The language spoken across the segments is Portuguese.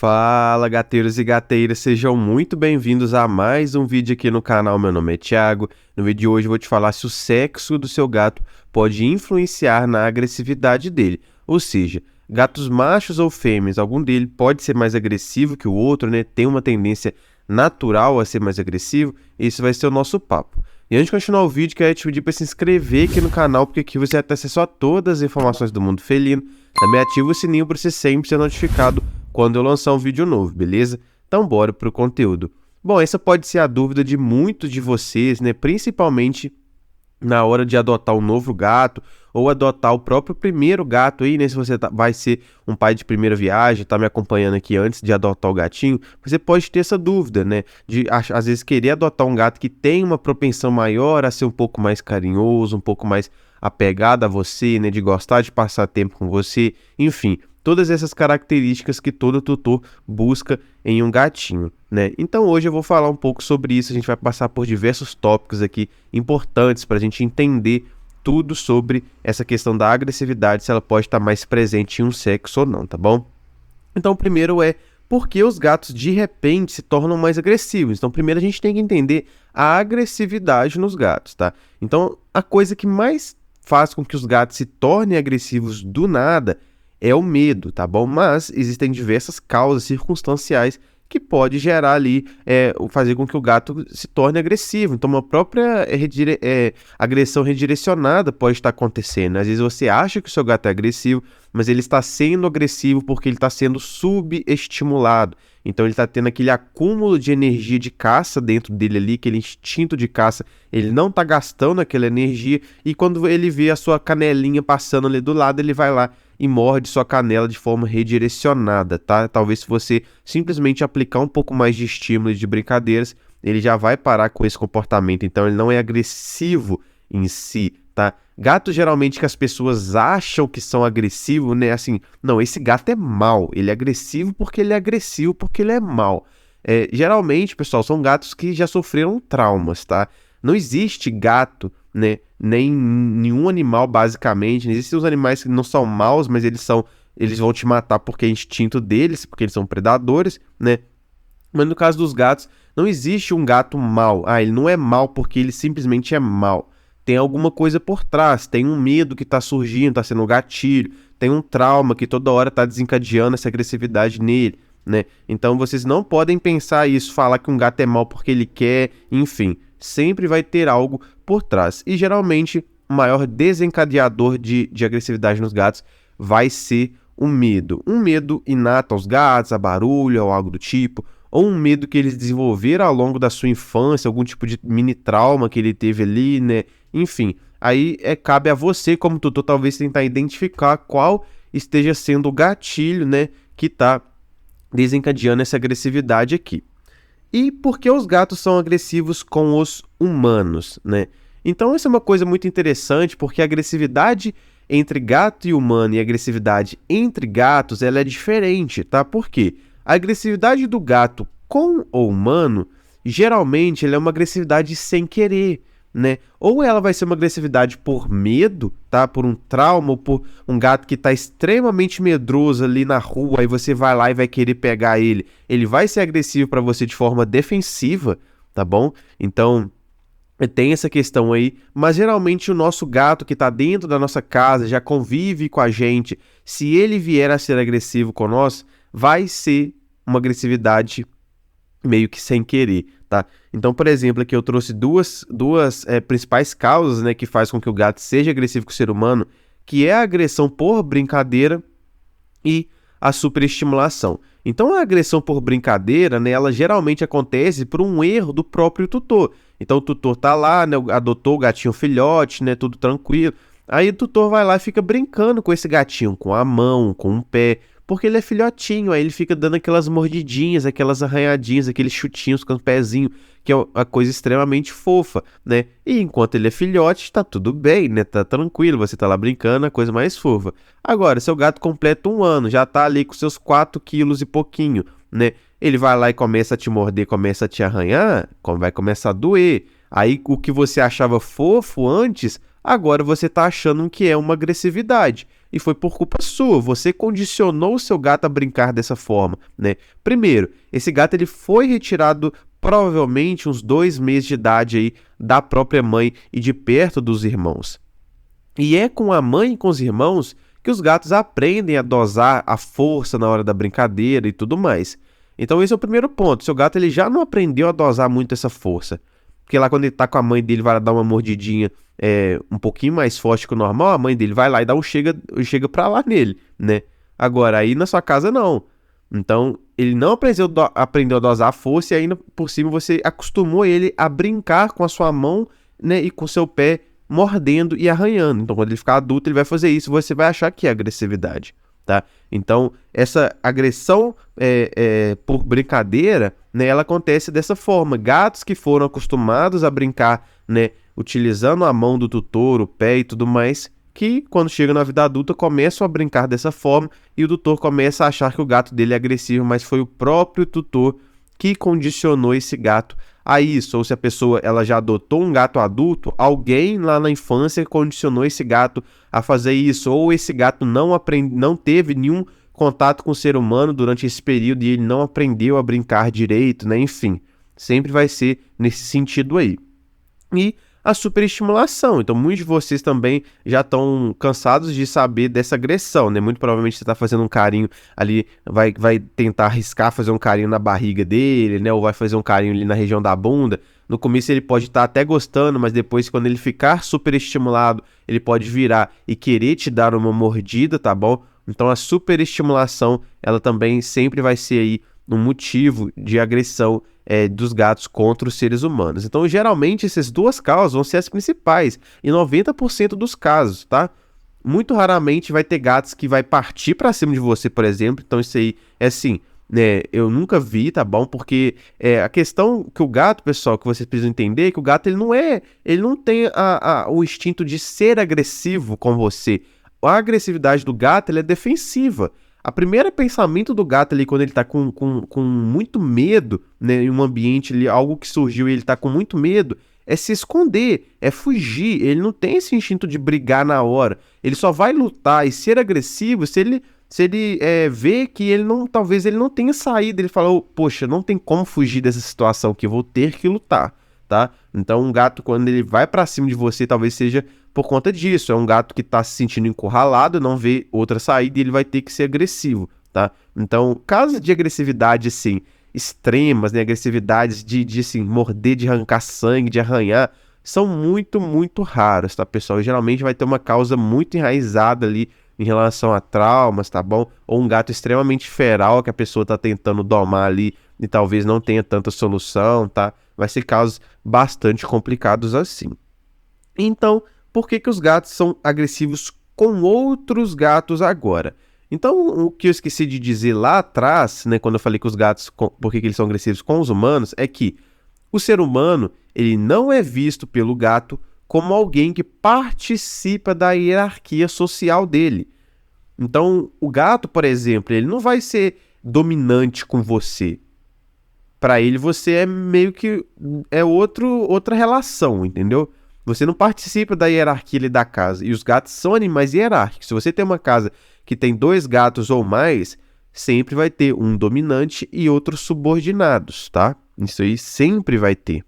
Fala, gateiros e gateiras, sejam muito bem-vindos a mais um vídeo aqui no canal. Meu nome é Thiago. No vídeo de hoje eu vou te falar se o sexo do seu gato pode influenciar na agressividade dele. Ou seja, gatos machos ou fêmeas, algum deles pode ser mais agressivo que o outro, né? Tem uma tendência natural a ser mais agressivo. Esse vai ser o nosso papo. E antes de continuar o vídeo, quero te pedir para se inscrever aqui no canal, porque aqui você vai ter acesso a todas as informações do mundo felino. Também ativa o sininho para você sempre ser notificado quando eu lançar um vídeo novo, beleza? Então bora pro conteúdo. Bom, essa pode ser a dúvida de muitos de vocês, né? Principalmente na hora de adotar um novo gato ou adotar o próprio primeiro gato aí, né? Se você vai ser um pai de primeira viagem, tá me acompanhando aqui antes de adotar o gatinho, você pode ter essa dúvida, né? De às vezes querer adotar um gato que tem uma propensão maior a ser um pouco mais carinhoso, um pouco mais apegado a você, né? De gostar de passar tempo com você, enfim. Todas essas características que todo tutor busca em um gatinho, né? Então hoje eu vou falar um pouco sobre isso, a gente vai passar por diversos tópicos aqui importantes para a gente entender tudo sobre essa questão da agressividade, se ela pode estar mais presente em um sexo ou não, tá bom? Então o primeiro é por que os gatos de repente se tornam mais agressivos. Então primeiro a gente tem que entender a agressividade nos gatos, tá? Então a coisa que mais faz com que os gatos se tornem agressivos do nada é o medo, tá bom? Mas existem diversas causas circunstanciais que pode gerar ali, fazer com que o gato se torne agressivo. Então, uma própria agressão redirecionada pode estar acontecendo. Às vezes você acha que o seu gato é agressivo, mas ele está sendo agressivo porque ele está sendo subestimulado. Então ele está tendo aquele acúmulo de energia de caça dentro dele ali, aquele instinto de caça, ele não está gastando aquela energia e quando ele vê a sua canelinha passando ali do lado, ele vai lá e morde sua canela de forma redirecionada, tá? Talvez se você simplesmente aplicar um pouco mais de estímulo e de brincadeiras, ele já vai parar com esse comportamento, então ele não é agressivo em si, tá? Gatos geralmente que as pessoas acham que são agressivos, né? Assim, não, esse gato é mau, ele é agressivo porque ele é agressivo, porque ele é mau. Geralmente, pessoal, são gatos que já sofreram traumas, tá? Não existe gato, né? Nem nenhum animal, basicamente. Não existem os animais que não são maus, mas eles vão te matar porque é instinto deles, porque eles são predadores, né? Mas no caso dos gatos, não existe um gato mau. Ah, ele não é mau porque ele simplesmente é mau. Tem alguma coisa por trás, tem um medo que está surgindo, está sendo um gatilho, tem um trauma que toda hora está desencadeando essa agressividade nele, né? Então vocês não podem pensar isso, falar que um gato é mau porque ele quer, enfim. Sempre vai ter algo por trás. E geralmente o maior desencadeador de agressividade nos gatos vai ser o medo. Um medo inato aos gatos, a barulho ou algo do tipo, ou um medo que eles desenvolveram ao longo da sua infância, algum tipo de mini trauma que ele teve ali, né? Enfim, aí cabe a você como tutor talvez tentar identificar qual esteja sendo o gatilho, né, que está desencadeando essa agressividade aqui. E por que os gatos são agressivos com os humanos, né? Então isso é uma coisa muito interessante, porque a agressividade entre gato e humano e a agressividade entre gatos, ela é diferente, tá? Por quê? A agressividade do gato com o humano, geralmente, ela é uma agressividade sem querer, né? Ou ela vai ser uma agressividade por medo, tá? Por um trauma, ou por um gato que está extremamente medroso ali na rua, aí você vai lá e vai querer pegar ele. Ele vai ser agressivo para você de forma defensiva, tá bom? Então, tem essa questão aí, mas geralmente o nosso gato que está dentro da nossa casa, já convive com a gente, se ele vier a ser agressivo com nós, vai ser uma agressividade meio que sem querer, tá? Então, por exemplo, aqui eu trouxe duas principais causas, né, que faz com que o gato seja agressivo com o ser humano, que é a agressão por brincadeira e a superestimulação. Então, a agressão por brincadeira, né, ela geralmente acontece por um erro do próprio tutor. Então, o tutor tá lá, né, adotou o gatinho filhote, né, tudo tranquilo. Aí o tutor vai lá e fica brincando com esse gatinho, com a mão, com o pé, porque ele é filhotinho, aí ele fica dando aquelas mordidinhas, aquelas arranhadinhas, aqueles chutinhos com o pezinho, que é uma coisa extremamente fofa, né? E enquanto ele é filhote, tá tudo bem, né? Tá tranquilo, você tá lá brincando, a coisa mais fofa. Agora, seu gato completa 1 ano, já tá ali com seus 4 quilos e pouquinho, né? Ele vai lá e começa a te morder, começa a te arranhar, vai começar a doer. Aí o que você achava fofo antes, agora você tá achando que é uma agressividade. e foi por culpa sua. Você condicionou o seu gato a brincar dessa forma, né? Primeiro, esse gato ele foi retirado provavelmente uns 2 meses de idade aí da própria mãe e de perto dos irmãos. E é com a mãe e com os irmãos que os gatos aprendem a dosar a força na hora da brincadeira e tudo mais. Então esse é o primeiro ponto. Seu gato ele já não aprendeu a dosar muito essa força. Porque lá quando ele tá com a mãe dele, vai dar uma mordidinha um pouquinho mais forte que o normal, a mãe dele vai lá e dá um chega pra lá nele, né? Agora, aí na sua casa não. Então, ele não aprendeu a dosar a força e ainda por cima você acostumou ele a brincar com a sua mão, né, e com o seu pé mordendo e arranhando. Então, quando ele ficar adulto, ele vai fazer isso, você vai achar que é agressividade, tá? Então, essa agressão por brincadeira, né, ela acontece dessa forma. Gatos que foram acostumados a brincar, né, utilizando a mão do tutor, o pé e tudo mais, que quando chega na vida adulta começam a brincar dessa forma e o tutor começa a achar que o gato dele é agressivo, mas foi o próprio tutor que condicionou esse gato a isso. Ou se a pessoa ela já adotou um gato adulto, alguém lá na infância condicionou esse gato a fazer isso, ou esse gato não teve nenhum contato com o ser humano durante esse período e ele não aprendeu a brincar direito, né? Enfim, sempre vai ser nesse sentido aí. E a superestimulação. Então, muitos de vocês também já estão cansados de saber dessa agressão, né? Muito provavelmente você está fazendo um carinho ali, vai tentar arriscar fazer um carinho na barriga dele, né? Ou vai fazer um carinho ali na região da bunda. No começo ele pode estar até gostando, mas depois, quando ele ficar superestimulado, ele pode virar e querer te dar uma mordida, tá bom? Então, a superestimulação, ela também sempre vai ser aí um motivo de agressão dos gatos contra os seres humanos. Então, geralmente, essas duas causas vão ser as principais, em 90% dos casos, tá? Muito raramente vai ter gatos que vai partir para cima de você, por exemplo. Então, isso aí é assim, né? Eu nunca vi, tá bom? Porque a questão que o gato, pessoal, que vocês precisam entender é que o gato, ele não tem o instinto de ser agressivo com você. A agressividade do gato, ela é defensiva. A primeira pensamento do gato ali, quando ele tá com muito medo, né, em um ambiente ali, algo que surgiu e ele tá com muito medo, é se esconder, é fugir. Ele não tem esse instinto de brigar na hora. Ele só vai lutar e ser agressivo se ele vê que talvez ele não tenha saído. Ele fala, poxa, não tem como fugir dessa situação aqui, eu vou ter que lutar, tá? Então um gato, quando ele vai pra cima de você, talvez seja por conta disso. É um gato que tá se sentindo encurralado, não vê outra saída e ele vai ter que ser agressivo, tá? Então, casos de agressividade, assim, extremas, né? Agressividades de assim, morder, de arrancar sangue, de arranhar, são muito, muito raros, tá, pessoal? E geralmente vai ter uma causa muito enraizada ali em relação a traumas, tá bom? Ou um gato extremamente feral que a pessoa tá tentando domar ali e talvez não tenha tanta solução, tá? Vai ser casos bastante complicados assim. Então, por que os gatos são agressivos com outros gatos agora? Então, o que eu esqueci de dizer lá atrás, né, quando eu falei que os gatos, por que eles são agressivos com os humanos, é que o ser humano, ele não é visto pelo gato como alguém que participa da hierarquia social dele. Então, o gato, por exemplo, ele não vai ser dominante com você. Para ele, você é meio que outra relação, entendeu? Você não participa da hierarquia ali da casa. E os gatos são animais hierárquicos. Se você tem uma casa que tem 2 gatos ou mais, sempre vai ter um dominante e outros subordinados, tá? Isso aí sempre vai ter.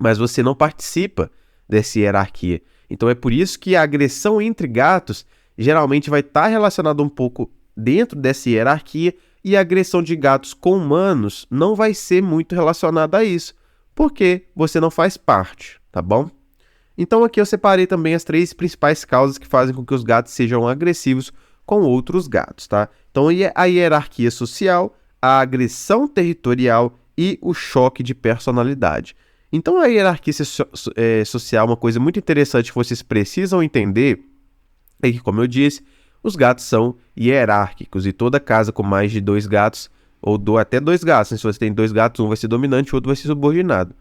Mas você não participa dessa hierarquia. Então é por isso que a agressão entre gatos geralmente vai estar relacionada um pouco dentro dessa hierarquia e a agressão de gatos com humanos não vai ser muito relacionada a isso, porque você não faz parte, tá bom? Então aqui eu separei também as 3 principais causas que fazem com que os gatos sejam agressivos com outros gatos, tá? Então a hierarquia social, a agressão territorial e o choque de personalidade. Então a hierarquia social, uma coisa muito interessante que vocês precisam entender é que, como eu disse, os gatos são hierárquicos e toda casa com mais de 2 gatos, ou até 2 gatos, né? Se você tem 2 gatos, um vai ser dominante, o outro vai ser subordinado.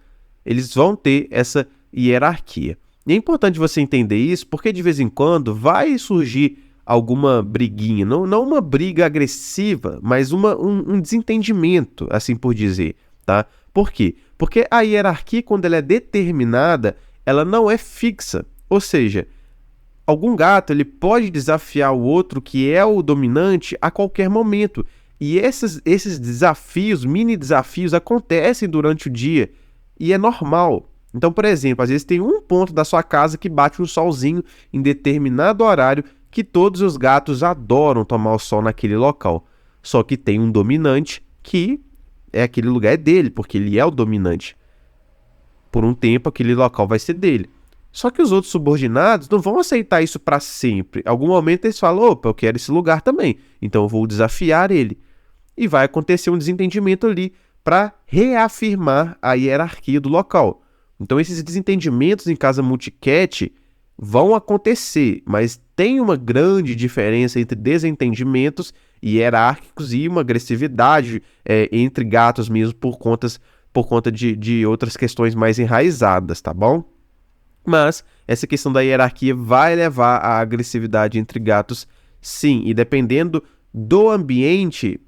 Eles vão ter essa hierarquia. E é importante você entender isso, porque de vez em quando vai surgir alguma briguinha, não uma briga agressiva, mas um desentendimento, assim por dizer, tá? Por quê? Porque a hierarquia, quando ela é determinada, ela não é fixa. Ou seja, algum gato ele pode desafiar o outro que é o dominante a qualquer momento. E esses desafios, mini desafios, acontecem durante o dia e é normal. Então, por exemplo, às vezes tem um ponto da sua casa que bate um solzinho em determinado horário que todos os gatos adoram tomar o sol naquele local. Só que tem um dominante que aquele lugar é dele, porque ele é o dominante. Por um tempo, aquele local vai ser dele. Só que os outros subordinados não vão aceitar isso para sempre. Em algum momento eles falam, opa, eu quero esse lugar também, então eu vou desafiar ele. E vai acontecer um desentendimento ali para reafirmar a hierarquia do local. Então esses desentendimentos em casa multicat vão acontecer, mas tem uma grande diferença entre desentendimentos hierárquicos e uma agressividade entre gatos mesmo por conta de outras questões mais enraizadas, tá bom? Mas essa questão da hierarquia vai levar à agressividade entre gatos, sim, e dependendo do ambiente,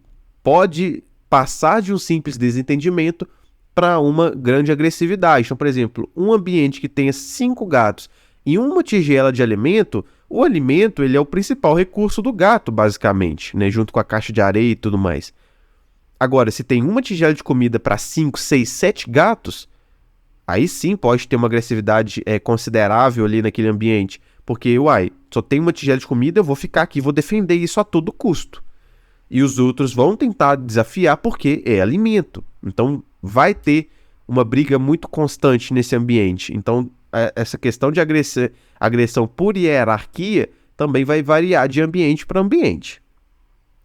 pode passar de um simples desentendimento para uma grande agressividade. Então, por exemplo, um ambiente que tenha 5 gatos e uma tigela de alimento, o alimento ele é o principal recurso do gato, basicamente, né, junto com a caixa de areia e tudo mais. Agora, se tem uma tigela de comida para 5, 6, 7 gatos, aí sim pode ter uma agressividade considerável ali naquele ambiente. Porque, só tem uma tigela de comida, eu vou ficar aqui, vou defender isso a todo custo. E os outros vão tentar desafiar porque é alimento. Então, vai ter uma briga muito constante nesse ambiente. Então, essa questão de agressão por hierarquia também vai variar de ambiente para ambiente.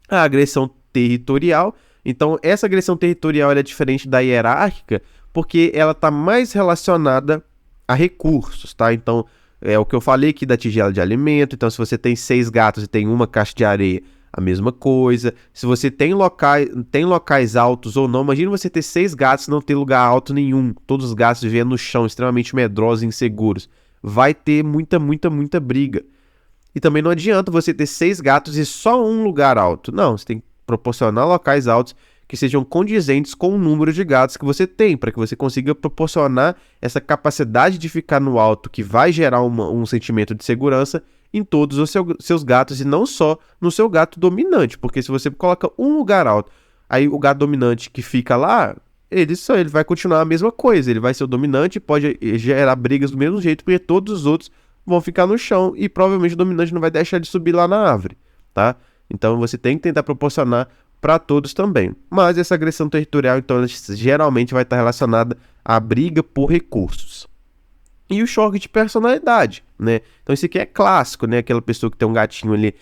A agressão territorial, então essa agressão territorial é diferente da hierárquica porque ela está mais relacionada a recursos, tá? Então, é o que eu falei aqui da tigela de alimento. Então, se você tem 6 gatos e tem uma caixa de areia, a mesma coisa. Se você tem locais altos ou não, imagina você ter 6 gatos e não ter lugar alto nenhum. Todos os gatos vivendo no chão, extremamente medrosos e inseguros. Vai ter muita briga. E também não adianta você ter 6 gatos e só um lugar alto. Não, você tem que proporcionar locais altos que sejam condizentes com o número de gatos que você tem, para que você consiga proporcionar essa capacidade de ficar no alto, que vai gerar um sentimento de segurança em todos os seus gatos e não só no seu gato dominante, porque se você coloca um lugar alto, aí o gato dominante que fica lá, ele vai continuar a mesma coisa, ele vai ser o dominante e pode gerar brigas do mesmo jeito, porque todos os outros vão ficar no chão e provavelmente o dominante não vai deixar de subir lá na árvore, tá? Então você tem que tentar proporcionar para todos também. Mas essa agressão territorial, então, ela geralmente vai estar relacionada à briga por recursos. E o choque de personalidade, né? Então isso aqui é clássico, né? Aquela pessoa que tem um gatinho ali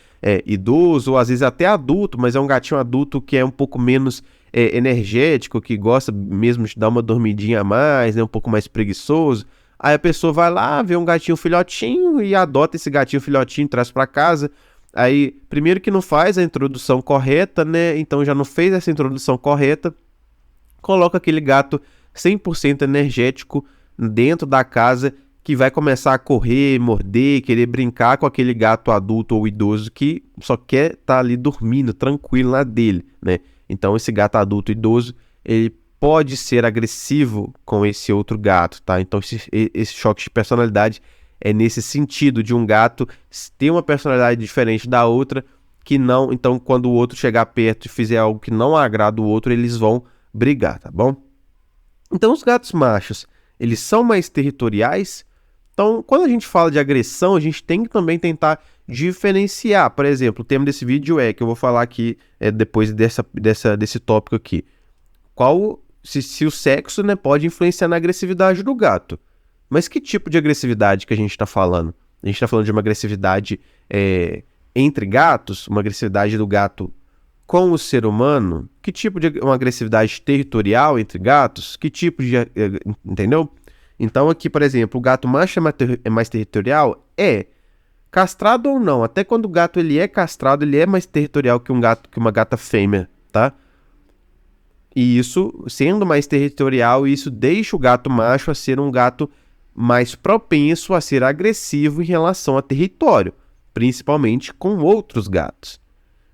idoso, ou às vezes até adulto, mas é um gatinho adulto que é um pouco menos energético, que gosta mesmo de dar uma dormidinha a mais, né? Um pouco mais preguiçoso. Aí a pessoa vai lá, vê um gatinho filhotinho e adota esse gatinho filhotinho, traz para casa. Aí, primeiro que não faz a introdução correta, né? Então já não fez essa introdução correta. Coloca aquele gato 100% energético dentro da casa, que vai começar a correr, morder, querer brincar com aquele gato adulto ou idoso que só quer estar ali dormindo, tranquilo na dele, né? Então esse gato adulto idoso, ele pode ser agressivo com esse outro gato, tá? Então esse choque de personalidade é nesse sentido de um gato ter uma personalidade diferente da outra, que não, então quando o outro chegar perto e fizer algo que não agrada o outro, eles vão brigar, tá bom? Então os gatos machos, eles são mais territoriais. Então quando a gente fala de agressão, a gente tem que também tentar diferenciar. Por exemplo, o tema desse vídeo que eu vou falar aqui depois desse tópico aqui. Se o sexo, né, pode influenciar na agressividade do gato. Mas que tipo de agressividade que a gente está falando? A gente está falando de uma agressividade entre gatos? Uma agressividade do gato com o ser humano? Que tipo de uma agressividade territorial entre gatos? Que tipo de... entendeu? Então aqui, por exemplo, o gato macho é mais territorial? Castrado ou não? Até quando o gato ele é castrado, ele é mais territorial que uma gata fêmea, tá? E isso, sendo mais territorial, isso deixa o gato macho a ser um gato mais propenso a ser agressivo em relação a território, principalmente com outros gatos.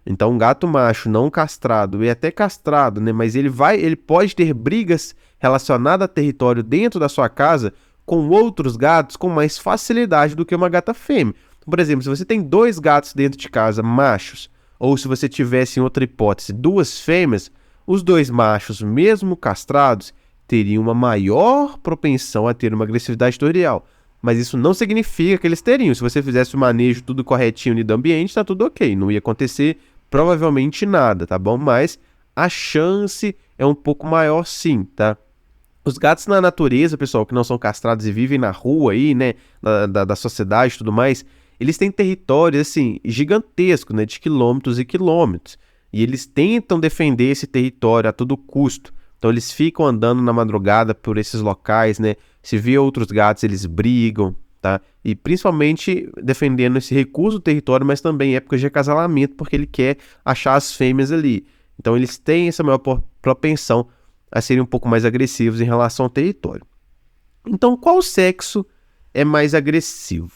Então, um gato macho não castrado, e até castrado, né, mas ele pode ter brigas relacionadas a território dentro da sua casa com outros gatos com mais facilidade do que uma gata fêmea. Por exemplo, se você tem 2 gatos dentro de casa, machos, ou se você tivesse, em outra hipótese, 2 fêmeas, os 2 machos, mesmo castrados, teriam uma maior propensão a ter uma agressividade territorial. Mas isso não significa que eles teriam. Se você fizesse o manejo tudo corretinho ali do ambiente, tá tudo ok. Não ia acontecer provavelmente nada, tá bom? Mas a chance é um pouco maior sim, tá? Os gatos na natureza, pessoal, que não são castrados e vivem na rua aí, né, da sociedade e tudo mais, eles têm territórios, assim, gigantescos, né, de quilômetros e quilômetros. E eles tentam defender esse território a todo custo. Então eles ficam andando na madrugada por esses locais, né, se vê outros gatos, eles brigam, tá? E principalmente defendendo esse recurso do território, mas também em épocas de acasalamento, porque ele quer achar as fêmeas ali. Então eles têm essa maior propensão a serem um pouco mais agressivos em relação ao território. Então, qual sexo é mais agressivo?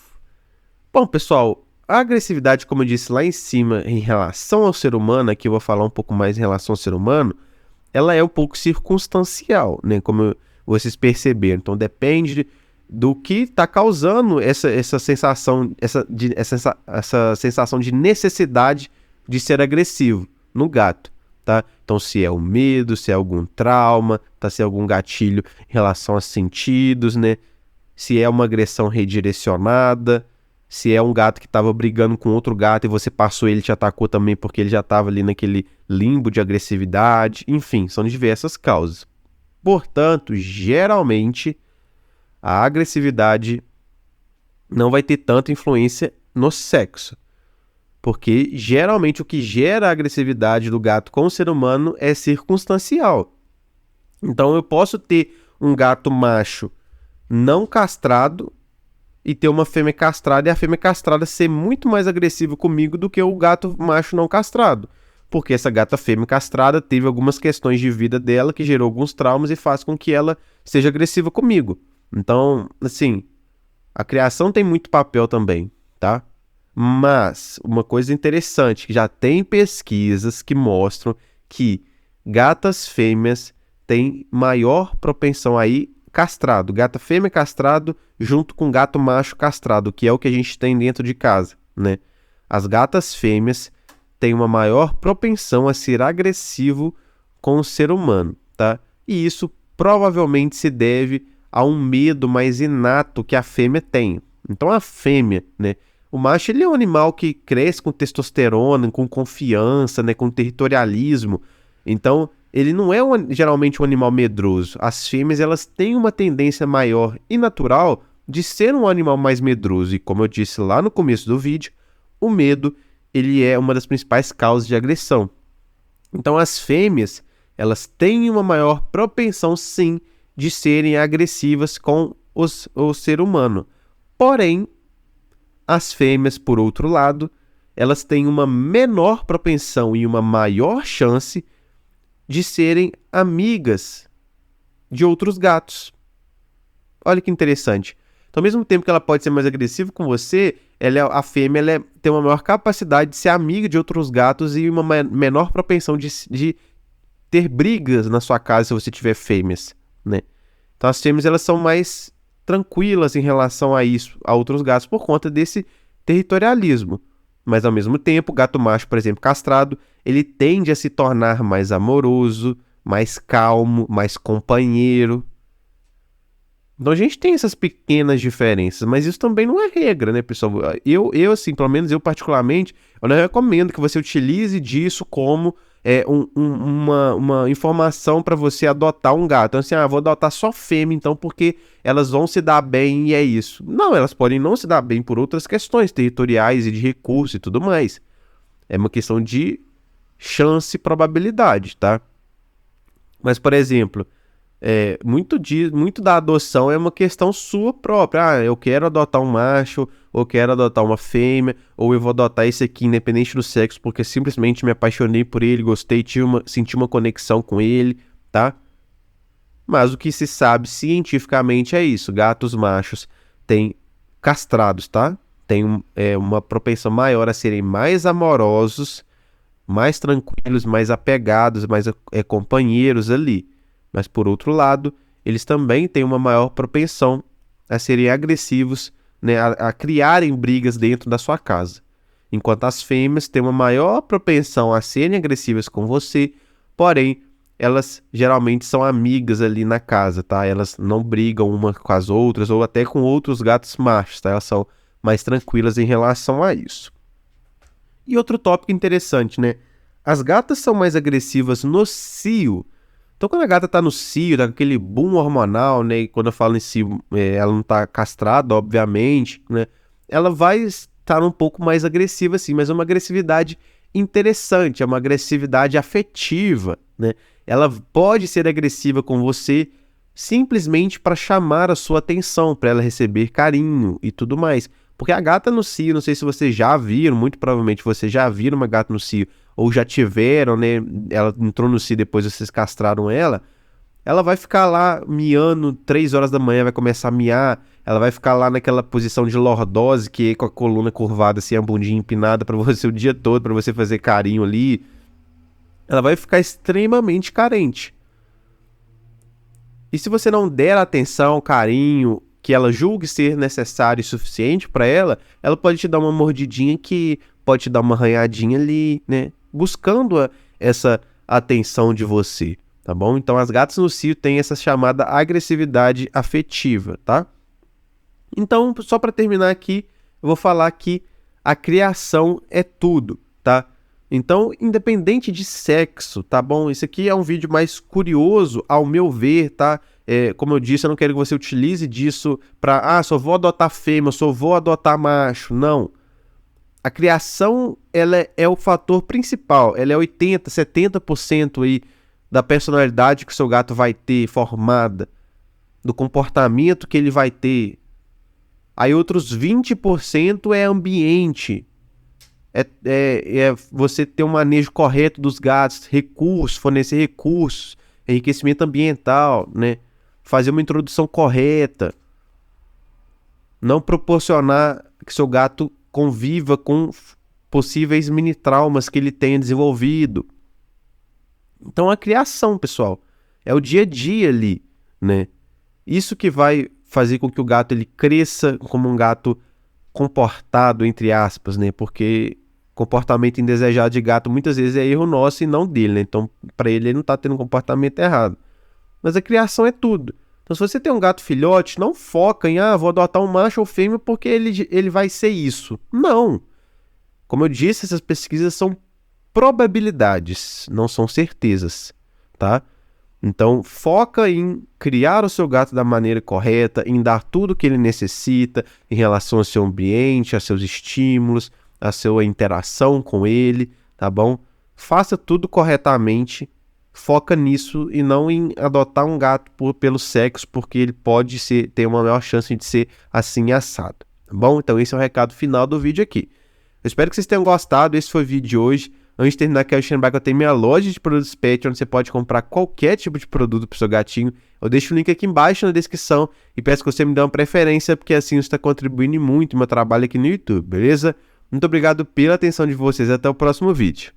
Bom, pessoal, a agressividade, como eu disse lá em cima, em relação ao ser humano, aqui eu vou falar um pouco mais em relação ao ser humano, ela é um pouco circunstancial, né? Como vocês perceberam. Então, depende do que está causando essa sensação, essa sensação de necessidade de ser agressivo no gato. Tá? Então, se é o medo, se é algum trauma, tá? Se é algum gatilho em relação a sentidos, né? Se é uma agressão redirecionada, se é um gato que estava brigando com outro gato e você passou ele e te atacou também porque ele já estava ali naquele limbo de agressividade. Enfim, são diversas causas. Portanto, geralmente, a agressividade não vai ter tanta influência no sexo. Porque geralmente o que gera a agressividade do gato com o ser humano é circunstancial. Então eu posso ter um gato macho não castrado e ter uma fêmea castrada e a fêmea castrada ser muito mais agressiva comigo do que o gato macho não castrado. Porque essa gata fêmea castrada teve algumas questões de vida dela que gerou alguns traumas e faz com que ela seja agressiva comigo. Então, assim, a criação tem muito papel também, tá? Mas uma coisa interessante, que já tem pesquisas que mostram que gatas fêmeas têm maior propensão aí castrado, gata fêmea castrado junto com gato macho castrado, que é o que a gente tem dentro de casa, né? As gatas fêmeas têm uma maior propensão a ser agressivo com o ser humano, tá? E isso provavelmente se deve a um medo mais inato que a fêmea tem. Então a fêmea, né? O macho ele é um animal que cresce com testosterona, com confiança, né, com territorialismo. Então, ele não é geralmente um animal medroso. As fêmeas elas têm uma tendência maior e natural de ser um animal mais medroso. E como eu disse lá no começo do vídeo, o medo ele é uma das principais causas de agressão. Então, as fêmeas elas têm uma maior propensão, sim, de serem agressivas com o ser humano. Porém, as fêmeas, por outro lado, elas têm uma menor propensão e uma maior chance de serem amigas de outros gatos. Olha que interessante. Então, ao mesmo tempo que ela pode ser mais agressiva com você, a fêmea tem uma maior capacidade de ser amiga de outros gatos e uma menor propensão de ter brigas na sua casa se você tiver fêmeas, né? Então, as fêmeas elas são mais tranquilas em relação a isso, a outros gatos, por conta desse territorialismo. Mas, ao mesmo tempo, o gato macho, por exemplo, castrado, ele tende a se tornar mais amoroso, mais calmo, mais companheiro. Então, a gente tem essas pequenas diferenças, mas isso também não é regra, né, pessoal? Eu assim, pelo menos eu particularmente, eu não recomendo que você utilize disso como uma informação para você adotar um gato. Então, assim, vou adotar só fêmea, então, porque elas vão se dar bem e é isso. Não, elas podem não se dar bem por outras questões territoriais e de recurso e tudo mais. É uma questão de chance e probabilidade, tá? Mas, por exemplo, muito da adoção é uma questão sua própria. Eu quero adotar um macho, ou quero adotar uma fêmea, ou eu vou adotar esse aqui independente do sexo, porque simplesmente me apaixonei por ele, gostei, senti uma conexão com ele, tá? Mas o que se sabe cientificamente é isso. Gatos machos têm castrados, tá? Tem uma propensão maior a serem mais amorosos, mais tranquilos, mais apegados, mais companheiros ali. Mas, por outro lado, eles também têm uma maior propensão a serem agressivos né, a criarem brigas dentro da sua casa. Enquanto as fêmeas têm uma maior propensão a serem agressivas com você, porém, elas geralmente são amigas ali na casa, tá? Elas não brigam uma com as outras ou até com outros gatos machos, tá? Elas são mais tranquilas em relação a isso. E outro tópico interessante, né? As gatas são mais agressivas no cio. Então, quando a gata tá no cio, tá com aquele boom hormonal, né? E quando eu falo em cio, ela não tá castrada, obviamente, né? Ela vai estar um pouco mais agressiva, assim, mas é uma agressividade interessante, é uma agressividade afetiva, né? Ela pode ser agressiva com você simplesmente para chamar a sua atenção, para ela receber carinho e tudo mais. Porque a gata no cio, não sei se vocês já viram, muito provavelmente vocês já viram uma gata no cio, ou já tiveram, né? Ela entrou no cio depois vocês castraram ela. Ela vai ficar lá miando 3 horas da manhã, vai começar a miar. Ela vai ficar lá naquela posição de lordose, que é com a coluna curvada, assim, a bundinha empinada para você o dia todo, para você fazer carinho ali. Ela vai ficar extremamente carente. E se você não der atenção, carinho, que ela julgue ser necessário e suficiente para ela, ela pode te dar uma mordidinha aqui, pode te dar uma arranhadinha ali, né? Buscando essa atenção de você, tá bom? Então as gatas no cio têm essa chamada agressividade afetiva, tá? Então, só para terminar aqui, eu vou falar que a criação é tudo, tá? Então, independente de sexo, tá bom? Isso aqui é um vídeo mais curioso, ao meu ver, tá? Como eu disse, eu não quero que você utilize disso para, só vou adotar fêmea, só vou adotar macho. Não. A criação, ela é o fator principal. Ela é 80%, 70% aí da personalidade que o seu gato vai ter formada, do comportamento que ele vai ter. Aí outros 20% é ambiente. É você ter um manejo correto dos gatos, recursos, fornecer recursos, enriquecimento ambiental, né? Fazer uma introdução correta. Não proporcionar que seu gato conviva com possíveis mini traumas que ele tenha desenvolvido. Então a criação, pessoal, é o dia a dia ali, né? Isso que vai fazer com que o gato ele cresça como um gato comportado, entre aspas, né? Porque comportamento indesejado de gato muitas vezes é erro nosso e não dele, né? Então, para ele não está tendo um comportamento errado. Mas a criação é tudo. Então, se você tem um gato filhote, não foca em, vou adotar um macho ou fêmea porque ele vai ser isso. Não. Como eu disse, essas pesquisas são probabilidades, não são certezas, tá? Então, foca em criar o seu gato da maneira correta, em dar tudo o que ele necessita em relação ao seu ambiente, a seus estímulos, a sua interação com ele, tá bom? Faça tudo corretamente, foca nisso e não em adotar um gato pelo sexo, porque ele pode ter uma maior chance de ser assim assado, tá bom? Então esse é o recado final do vídeo aqui. Eu espero que vocês tenham gostado, esse foi o vídeo de hoje. Antes de terminar, quero lembrar que eu tenho minha loja de produtos pet, onde você pode comprar qualquer tipo de produto para o seu gatinho. Eu deixo o link aqui embaixo na descrição e peço que você me dê uma preferência, porque assim você está contribuindo muito no meu trabalho aqui no YouTube, beleza? Muito obrigado pela atenção de vocês, até o próximo vídeo.